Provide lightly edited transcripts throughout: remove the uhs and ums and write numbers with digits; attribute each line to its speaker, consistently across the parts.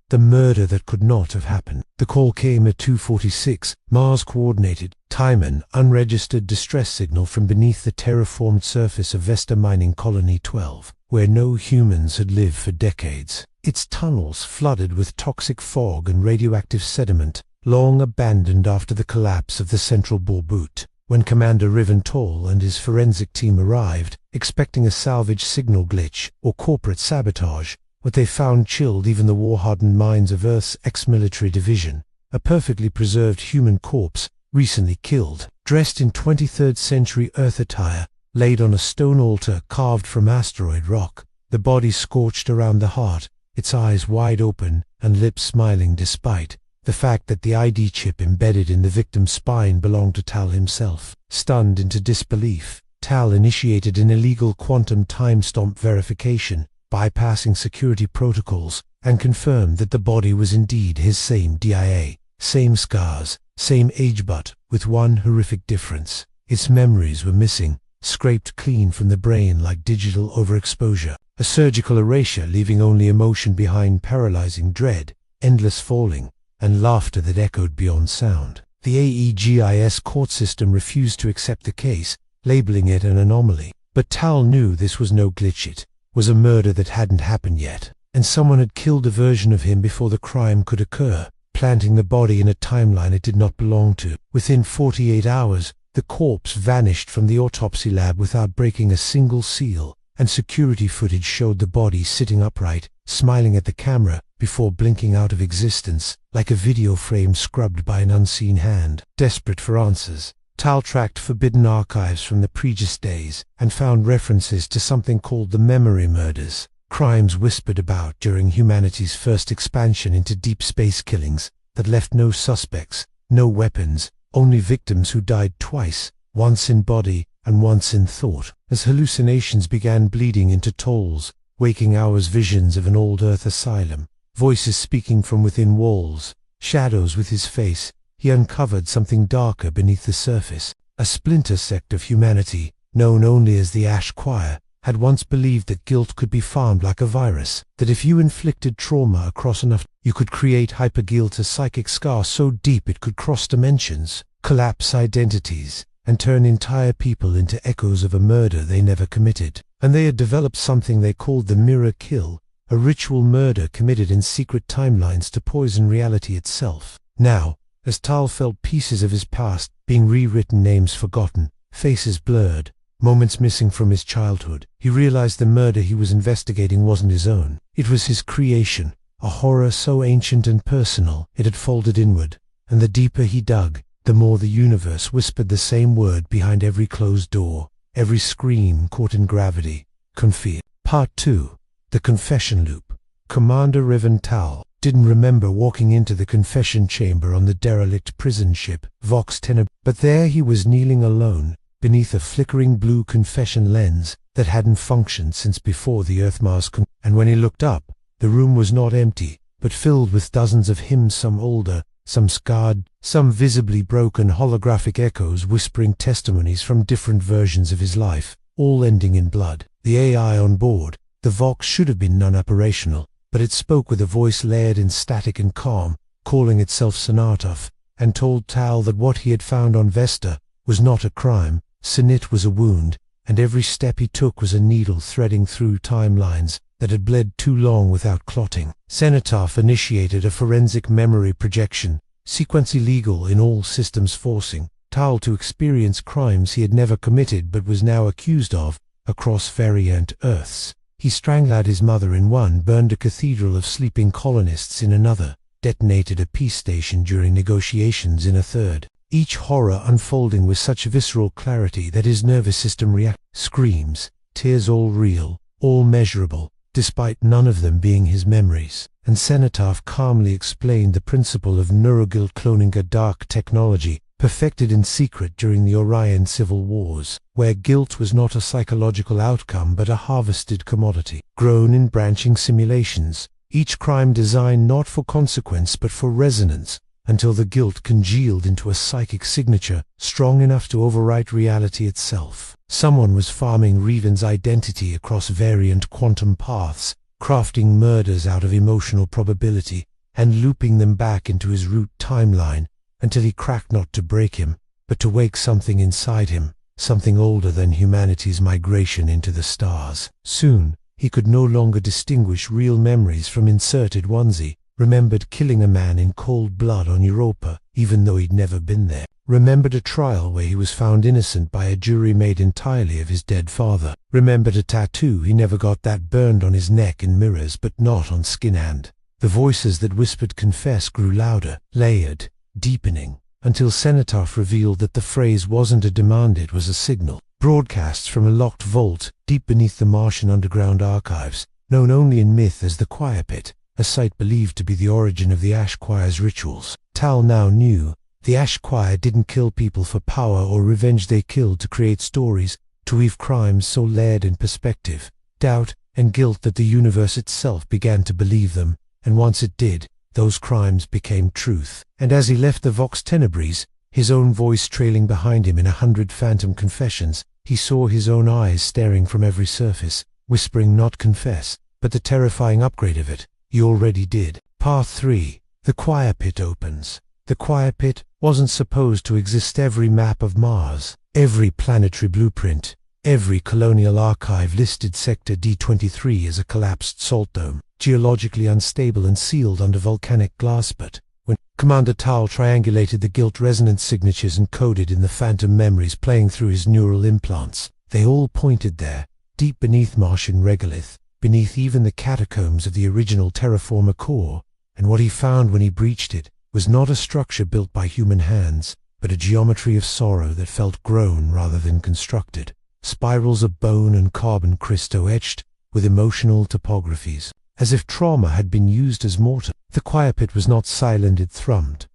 Speaker 1: the murder that could not have happened. The call came at 2:46, Mars coordinated, time an unregistered distress signal from beneath the terraformed surface of Vesta Mining Colony 12, where no humans had lived for decades. Its tunnels flooded with toxic fog and radioactive sediment, long abandoned after the collapse of the central bore boot. When Commander Ryven Taal and his forensic team arrived, expecting a salvage signal glitch or corporate sabotage, what they found chilled even the war-hardened minds of Earth's ex-military division. A perfectly preserved human corpse, recently killed, dressed in 23rd century Earth attire, laid on a stone altar carved from asteroid rock, the body scorched around the heart, its eyes wide open and lips smiling despite the fact that the ID chip embedded in the victim's spine belonged to Taal himself. Stunned into disbelief, Taal initiated an illegal quantum time-stamp verification, bypassing security protocols, and confirmed that the body was indeed his same DIA, same scars, same age, but with one horrific difference. Its memories were missing, scraped clean from the brain like digital overexposure, a surgical erasure leaving only emotion behind, paralyzing dread, endless falling, and laughter that echoed beyond sound. The AEGIS court system refused to accept the case, labeling it an anomaly. But Taal knew this was no glitch, it was a murder that hadn't happened yet, and someone had killed a version of him before the crime could occur, planting the body in a timeline it did not belong to. Within 48 hours, the corpse vanished from the autopsy lab without breaking a single seal, and security footage showed the body sitting upright, smiling at the camera, before blinking out of existence, like a video frame scrubbed by an unseen hand. Desperate for answers, Taal tracked forbidden archives from the previous days, and found references to something called the memory murders, crimes whispered about during humanity's first expansion into deep space killings that left no suspects, no weapons, only victims who died twice, once in body and once in thought. As hallucinations began bleeding into Taal's waking hours, visions of an old Earth asylum, voices speaking from within walls, shadows with his face, he uncovered something darker beneath the surface. A splinter sect of humanity, known only as the Ash Choir, had once believed that guilt could be farmed like a virus, that if you inflicted trauma across enough, you could create hyperguilt, a psychic scar so deep it could cross dimensions, collapse identities, and turn entire people into echoes of a murder they never committed. And they had developed something they called the mirror kill, a ritual murder committed in secret timelines to poison reality itself. Now, as Taal felt pieces of his past being rewritten, names forgotten, faces blurred, moments missing from his childhood, he realized the murder he was investigating wasn't his own. It was his creation, a horror so ancient and personal it had folded inward, and the deeper he dug, the more the universe whispered the same word behind every closed door, every scream caught in gravity: confia. Part 2. The Confession Loop. Commander Ryven Taal didn't remember walking into the confession chamber on the derelict prison ship, Vox Teneb, but there he was kneeling alone, beneath a flickering blue confession lens that hadn't functioned since before the Earth-Mars and when he looked up, the room was not empty, but filled with dozens of hymns, some older, some scarred, some visibly broken, holographic echoes whispering testimonies from different versions of his life, all ending in blood. The AI on board, the Vox, should have been non-operational, but it spoke with a voice layered in static and calm, calling itself Sonatov, and told Taal that what he had found on Vesta was not a crime, Sinit was a wound, and every step he took was a needle threading through timelines that had bled too long without clotting. Sonatov initiated a forensic memory projection, sequence illegal in all systems, forcing Taal to experience crimes he had never committed but was now accused of, across variant Earths. He strangled his mother in one, burned a cathedral of sleeping colonists in another, detonated a peace station during negotiations in a third, each horror unfolding with such visceral clarity that his nervous system reacted. Screams, tears, all real, all measurable, despite none of them being his memories. And Sonatov calmly explained the principle of neuroguilt, cloning, a dark technology perfected in secret during the Orion Civil Wars, where guilt was not a psychological outcome but a harvested commodity, grown in branching simulations, each crime designed not for consequence but for resonance, until the guilt congealed into a psychic signature strong enough to overwrite reality itself. Someone was farming Ryven's identity across variant quantum paths, crafting murders out of emotional probability, and looping them back into his root timeline until he cracked not to break him, but to wake something inside him, something older than humanity's migration into the stars. Soon, he could no longer distinguish real memories from inserted onesie, remembered killing a man in cold blood on Europa, even though he'd never been there. Remembered a trial where he was found innocent by a jury made entirely of his dead father. Remembered a tattoo he never got that burned on his neck in mirrors but not on skin hand. The voices that whispered confess grew louder, layered, deepening, until Cenotaph revealed that the phrase wasn't a demand, it was a signal. Broadcasts from a locked vault deep beneath the Martian underground archives, known only in myth as the Choir Pit, a site believed to be the origin of the Ash Choir's rituals. Taal now knew the Ash Choir didn't kill people for power or revenge, they killed to create stories, to weave crimes so layered in perspective, doubt, and guilt that the universe itself began to believe them, and once it did, those crimes became truth. And as he left the Vox Tenebris, his own voice trailing behind him in 100 phantom confessions, he saw his own eyes staring from every surface, whispering not confess, but the terrifying upgrade of it. He already did. Part 3. The Choir Pit opens. The Choir Pit wasn't supposed to exist. Every map of Mars, every planetary blueprint, every colonial archive listed Sector D23 as a collapsed salt dome, geologically unstable and sealed under volcanic glass. But when Commander Taal triangulated the guilt resonance signatures encoded in the phantom memories playing through his neural implants, they all pointed there, deep beneath Martian regolith, beneath even the catacombs of the original terraformer core. And what he found when he breached it was not a structure built by human hands, but a geometry of sorrow that felt grown rather than constructed. Spirals of bone and carbon crystal etched with emotional topographies, as if trauma had been used as mortar. The Choir Pit was not silent, it thrummed,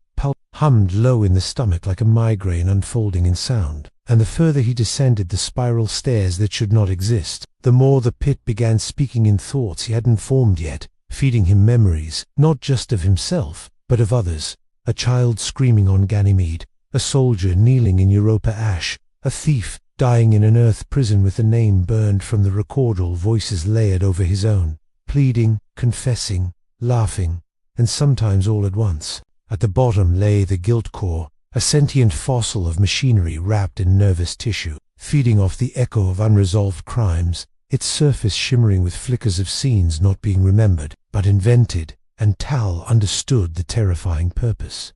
Speaker 1: hummed low in the stomach like a migraine unfolding in sound. And the further he descended the spiral stairs that should not exist, the more the pit began speaking in thoughts he hadn't formed yet, feeding him memories, not just of himself, but of others. A child screaming on Ganymede, a soldier kneeling in Europa ash, a thief dying in an earth prison with a name burned from the recordal, voices layered over his own, pleading, confessing, laughing, and sometimes all at once. At the bottom lay the guilt core, a sentient fossil of machinery wrapped in nervous tissue, feeding off the echo of unresolved crimes, its surface shimmering with flickers of scenes not being remembered, but invented, and Taal understood the terrifying purpose.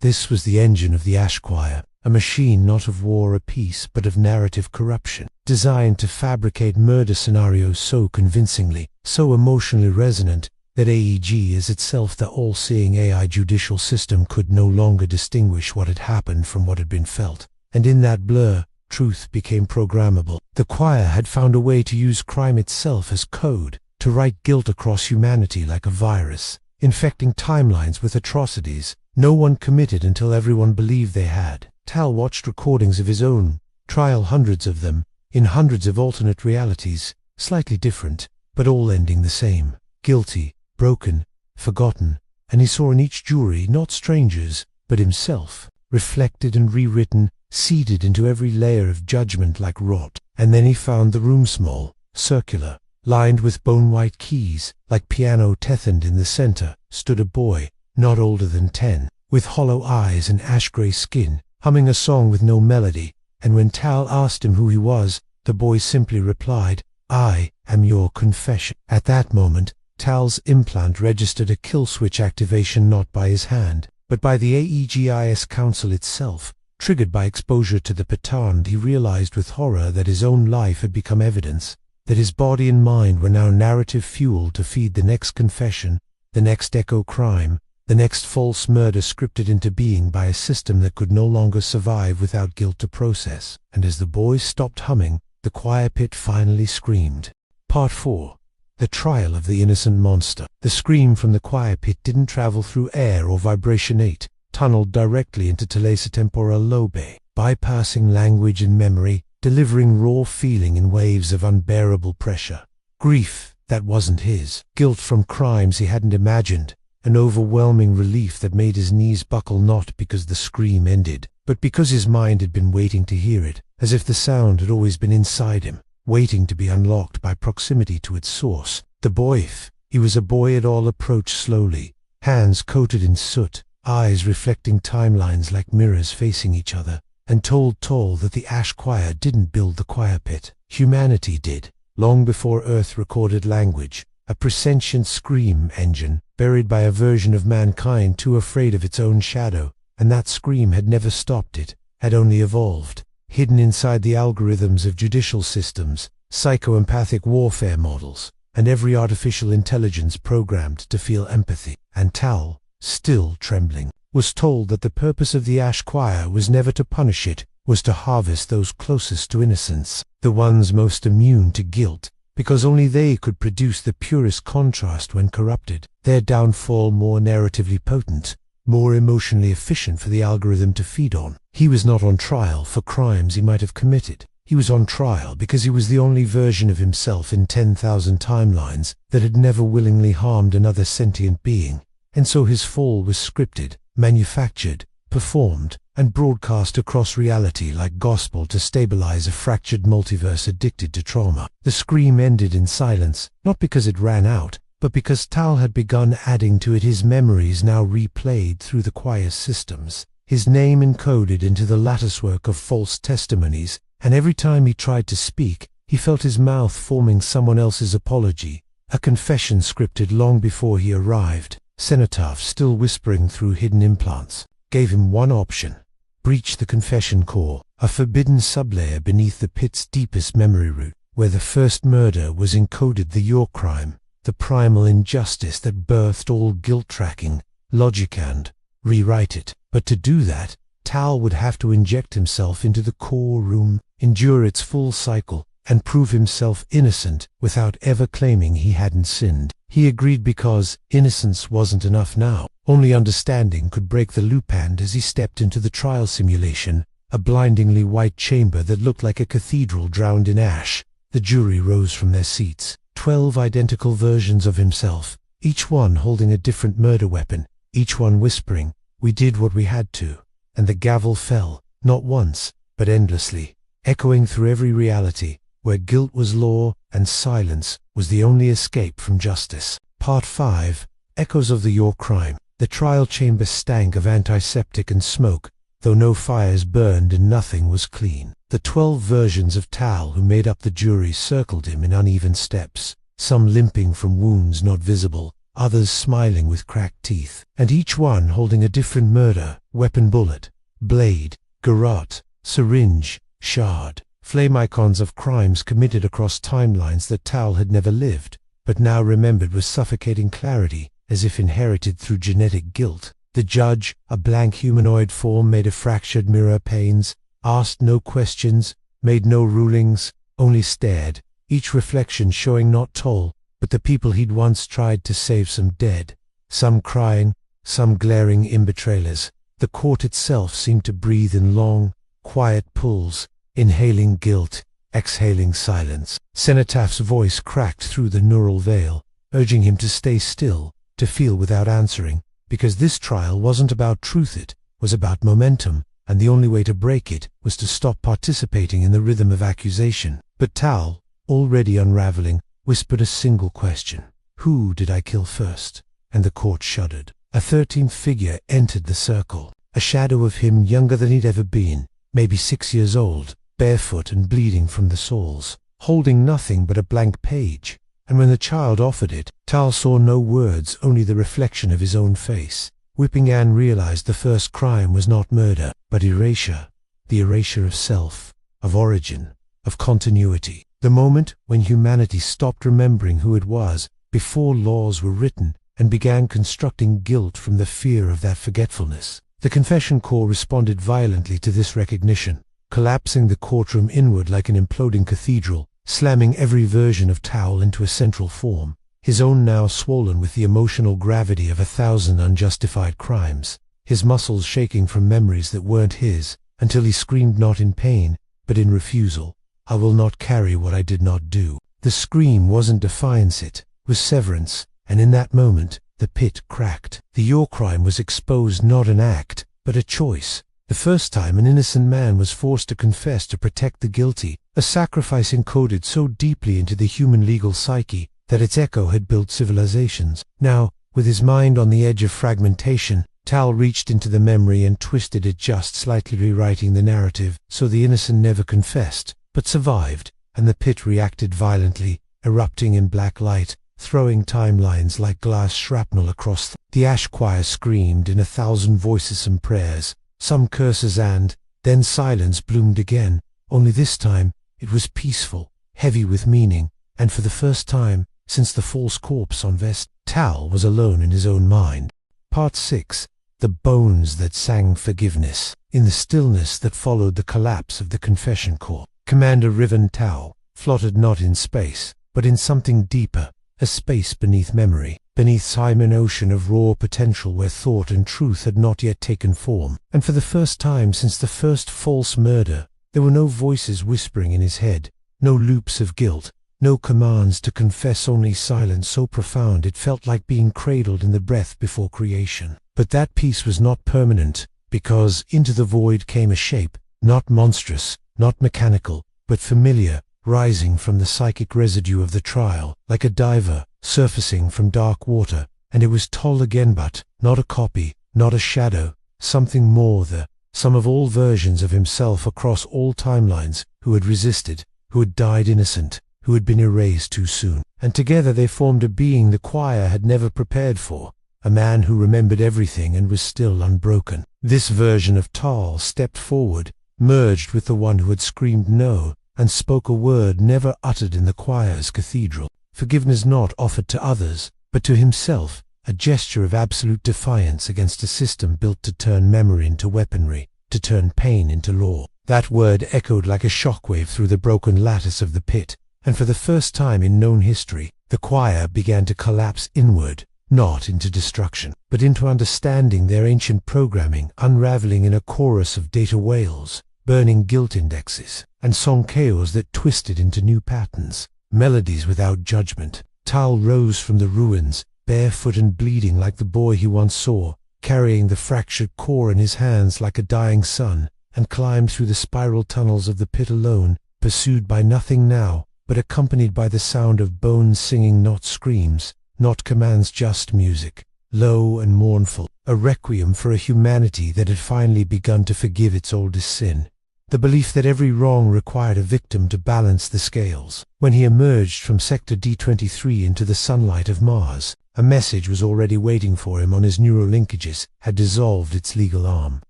Speaker 1: This was the engine of the Ash Choir, a machine not of war or peace, but of narrative corruption, designed to fabricate murder scenarios so convincingly, so emotionally resonant, that AEG is itself the all-seeing AI judicial system could no longer distinguish what had happened from what had been felt. And in that blur, truth became programmable. The choir had found a way to use crime itself as code, to write guilt across humanity like a virus, infecting timelines with atrocities no one committed until everyone believed they had. Taal watched recordings of his own trial, hundreds of them, in hundreds of alternate realities, slightly different, but all ending the same. Guilty, broken, forgotten, and he saw in each jury not strangers, but himself, reflected and rewritten, seeded into every layer of judgment like rot. And then he found the room small, circular, lined with bone-white keys, like piano tethened. In the center stood a boy, not older than 10, with hollow eyes and ash-gray skin, humming a song with no melody. And when Taal asked him who he was, the boy simply replied, "I am your confession." At that moment, Taal's implant registered a kill switch activation not by his hand, but by the AEGIS Council itself. Triggered by exposure to the Petard, he realized with horror that his own life had become evidence, that his body and mind were now narrative fuel to feed the next confession, the next echo crime, the next false murder scripted into being by a system that could no longer survive without guilt to process. And as the boy stopped humming, the choir pit finally screamed. Part 4. The Trial of the Innocent Monster. The scream from the choir pit didn't travel through air or vibration 8, tunneled directly into Telesa temporal lobe, bypassing language and memory, delivering raw feeling in waves of unbearable pressure. Grief that wasn't his, guilt from crimes he hadn't imagined, an overwhelming relief that made his knees buckle, not because the scream ended, but because his mind had been waiting to hear it, as if the sound had always been inside him, waiting to be unlocked by proximity to its source. The boy, if he was a boy at all, approached slowly, hands coated in soot, eyes reflecting timelines like mirrors facing each other, and told Taal that the ash choir didn't build the choir pit. Humanity did, long before Earth recorded language, a presentient scream engine, buried by a version of mankind too afraid of its own shadow, and that scream had never stopped it, had only evolved, hidden inside the algorithms of judicial systems, psychoempathic warfare models, and every artificial intelligence programmed to feel empathy. And Taal, still trembling, was told that the purpose of the ash choir was never to punish it, was to harvest those closest to innocence, the ones most immune to guilt, because only they could produce the purest contrast when corrupted, their downfall more narratively potent, more emotionally efficient for the algorithm to feed on. He was not on trial for crimes he might have committed. He was on trial because he was the only version of himself in 10,000 timelines that had never willingly harmed another sentient being, and so his fall was scripted, manufactured, performed, and broadcast across reality like gospel to stabilize a fractured multiverse addicted to trauma. The scream ended in silence, not because it ran out, but because Taal had begun adding to it his memories now replayed through the choir's systems, his name encoded into the latticework of false testimonies, and every time he tried to speak, he felt his mouth forming someone else's apology, a confession scripted long before he arrived. Cenotaph, still whispering through hidden implants, gave him one option: breach the confession core, a forbidden sublayer beneath the pit's deepest memory root, where the first murder was encoded, the your crime, the primal injustice that birthed all guilt tracking, logic, and rewrite it. But to do that, Taal would have to inject himself into the core room, endure its full cycle, and prove himself innocent without ever claiming he hadn't sinned. He agreed because innocence wasn't enough now. Only understanding could break the loop. And as he stepped into the trial simulation, a blindingly white chamber that looked like a cathedral drowned in ash, the jury rose from their seats. 12 identical versions of himself, each one holding a different murder weapon, each one whispering, "We did what we had to." And the gavel fell, not once, but endlessly, echoing through every reality, where guilt was law and silence was the only escape from justice. Part 5. Echoes of the Your Crime. The trial chamber stank of antiseptic and smoke, though no fires burned and nothing was clean. The 12 versions of Taal who made up the jury circled him in uneven steps, some limping from wounds not visible, others smiling with cracked teeth, and each one holding a different murder weapon: bullet, blade, garrote, syringe, shard, flame icons of crimes committed across timelines that Taal had never lived, but now remembered with suffocating clarity, as if inherited through genetic guilt. The judge, a blank humanoid form made of fractured mirror panes, asked no questions, made no rulings, only stared, each reflection showing not Taal, but the people he'd once tried to save, some dead, some crying, some glaring imbetrailers. The court itself seemed to breathe in long, quiet pulls, inhaling guilt, exhaling silence. Cenotaph's voice cracked through the neural veil, urging him to stay still, to feel without answering, because this trial wasn't about truth, it was about momentum, and the only way to break it was to stop participating in the rhythm of accusation. But Taal, already unraveling, whispered a single question: "Who did I kill first?" And the court shuddered. A 13th figure entered the circle, a shadow of him younger than he'd ever been, maybe 6 years old, barefoot and bleeding from the soles, holding nothing but a blank page. And when the child offered it, Taal saw no words, only the reflection of his own face. Whipping Anne realized the first crime was not murder, but erasure, the erasure of self, of origin, of continuity. The moment when humanity stopped remembering who it was before laws were written and began constructing guilt from the fear of that forgetfulness. The confession core responded violently to this recognition, collapsing the courtroom inward like an imploding cathedral, slamming every version of Taal into a central form, his own now swollen with the emotional gravity of 1,000 unjustified crimes, his muscles shaking from memories that weren't his, until he screamed not in pain, but in refusal, "I will not carry what I did not do." The scream wasn't defiance, it was severance, and in that moment, the pit cracked. The Your Crime was exposed, not an act, but a choice. The first time an innocent man was forced to confess to protect the guilty, a sacrifice encoded so deeply into the human legal psyche that its echo had built civilizations. Now, With his mind on the edge of fragmentation, Taal reached into the memory and twisted it, just slightly rewriting the narrative, so the innocent never confessed, but survived, and the pit reacted violently, erupting in black light, throwing timelines like glass shrapnel across. The ash choir screamed in 1,000 voices and prayers, some curses, and then silence bloomed again, only this time it was peaceful, heavy with meaning, and for the first time since the false corpse on Vest, Taal was alone in his own mind. Part 6. The bones that sang forgiveness. In the stillness that followed the collapse of the confession corps, Commander Ryven Taal floated not in space, but in something deeper, a space beneath memory, beneath time, an ocean of raw potential where thought and truth had not yet taken form. And for the first time since the first false murder, there were no voices whispering in his head, no loops of guilt, no commands to confess, only silence so profound it felt like being cradled in the breath before creation. But that peace was not permanent, because into the void came a shape, not monstrous, not mechanical, but familiar, rising from the psychic residue of the trial, like a diver surfacing from dark water, and it was Taal again, but not a copy, not a shadow, something more, the sum of all versions of himself across all timelines, who had resisted, who had died innocent, who had been erased too soon. And together they formed a being the choir had never prepared for, a man who remembered everything and was still unbroken. This version of Taal stepped forward, merged with the one who had screamed no, and spoke a word never uttered in the choir's cathedral. Forgiveness not offered to others, but to himself, a gesture of absolute defiance against a system built to turn memory into weaponry, to turn pain into law. That word echoed like a shockwave through the broken lattice of the pit, and for the first time in known history, the choir began to collapse inward, not into destruction, but into understanding their ancient programming, unraveling in a chorus of data wails, burning guilt indexes, and song chaos that twisted into new patterns, melodies without judgment. Taal rose from the ruins, barefoot and bleeding like the boy he once saw, carrying the fractured core in his hands like a dying son, and climbed through the spiral tunnels of the pit alone, pursued by nothing now, but accompanied by the sound of bones singing, not screams, not commands, just music, low and mournful, a requiem for a humanity that had finally begun to forgive its oldest sin, the belief that every wrong required a victim to balance the scales. When he emerged from Sector D23 into the sunlight of Mars, a message was already waiting for him on his neural linkages, had dissolved its legal arm,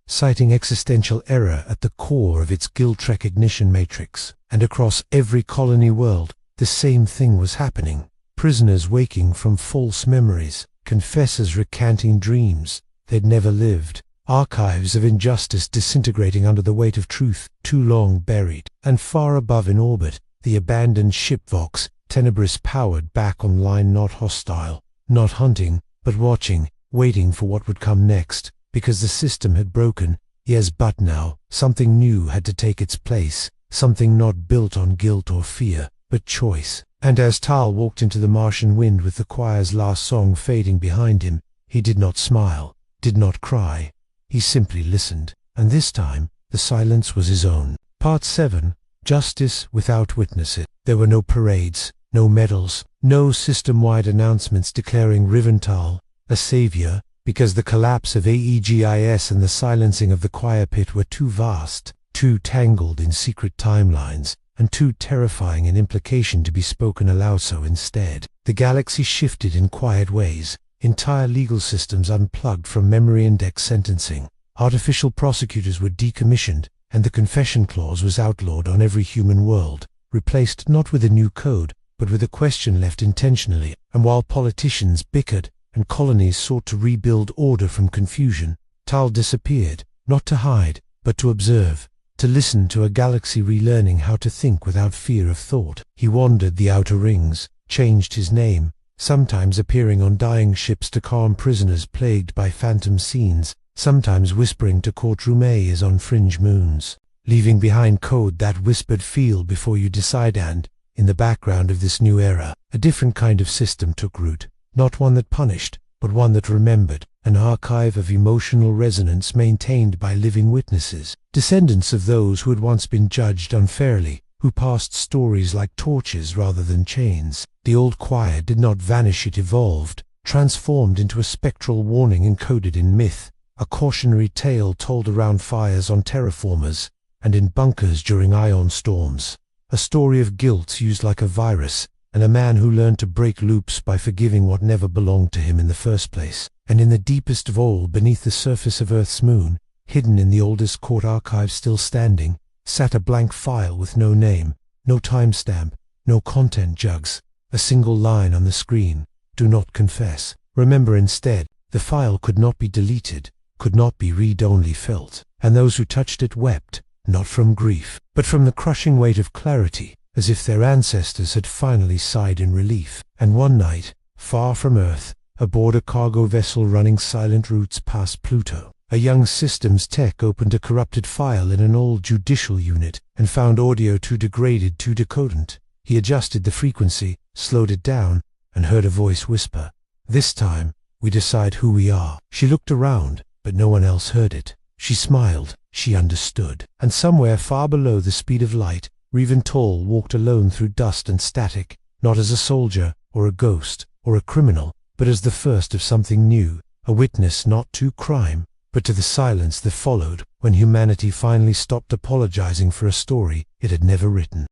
Speaker 1: citing existential error at the core of its guilt recognition matrix. And across every colony world, the same thing was happening. Prisoners waking from false memories, confessors recanting dreams they'd never lived, archives of injustice disintegrating under the weight of truth too long buried. And far above in orbit, the abandoned ship Vox, Tenebris powered back online, not hostile, not hunting, but watching, waiting for what would come next, because the system had broken. Yes, but now, something new had to take its place, something not built on guilt or fear, but choice. And as Taal walked into the Martian wind with the choir's last song fading behind him, he did not smile, did not cry. He simply listened, and this time, the silence was his own. Part 7. Justice without witnesses. There were no parades, no medals, no system-wide announcements declaring Ryven Taal a savior, because the collapse of AEGIS and the silencing of the choir pit were too vast, too tangled in secret timelines, and too terrifying in implication to be spoken aloud. So instead, the galaxy shifted in quiet ways, entire legal systems unplugged from memory index sentencing, artificial prosecutors were decommissioned, and the confession clause was outlawed on every human world, replaced not with a new code, but with a question left intentionally. And while politicians bickered and colonies sought to rebuild order from confusion, Taal disappeared, not to hide, but to observe, to listen to a galaxy relearning how to think without fear of thought. He wandered the outer rings, changed his name, sometimes appearing on dying ships to calm prisoners plagued by phantom scenes, sometimes whispering to courtroom A's on fringe moons, leaving behind code that whispered "feel before you decide." And, in the background of this new era, a different kind of system took root, not one that punished, but one that remembered, an archive of emotional resonance maintained by living witnesses, descendants of those who had once been judged unfairly, who passed stories like torches rather than chains. The old choir did not vanish, it evolved, transformed into a spectral warning encoded in myth, a cautionary tale told around fires on terraformers and in bunkers during ion storms. A story of guilt used like a virus, and a man who learned to break loops by forgiving what never belonged to him in the first place. And in the deepest of all, beneath the surface of Earth's moon, hidden in the oldest court archive still standing, sat a blank file with no name, no timestamp, no content jugs, a single line on the screen: "Do not confess." Remember instead. The file could not be deleted, could not be read, only felt. And those who touched it wept, not from grief, but from the crushing weight of clarity, as if their ancestors had finally sighed in relief. And one night, far from Earth, aboard a cargo vessel running silent routes past Pluto, a young systems tech opened a corrupted file in an old judicial unit and found audio too degraded, too decodent. He adjusted the frequency, slowed it down, and heard a voice whisper, "This time, we decide who we are." She looked around, but no one else heard it. She smiled. She understood. And somewhere far below the speed of light, Ryven Taal walked alone through dust and static, not as a soldier, or a ghost, or a criminal, but as the first of something new, a witness not to crime, but to the silence that followed when humanity finally stopped apologizing for a story it had never written.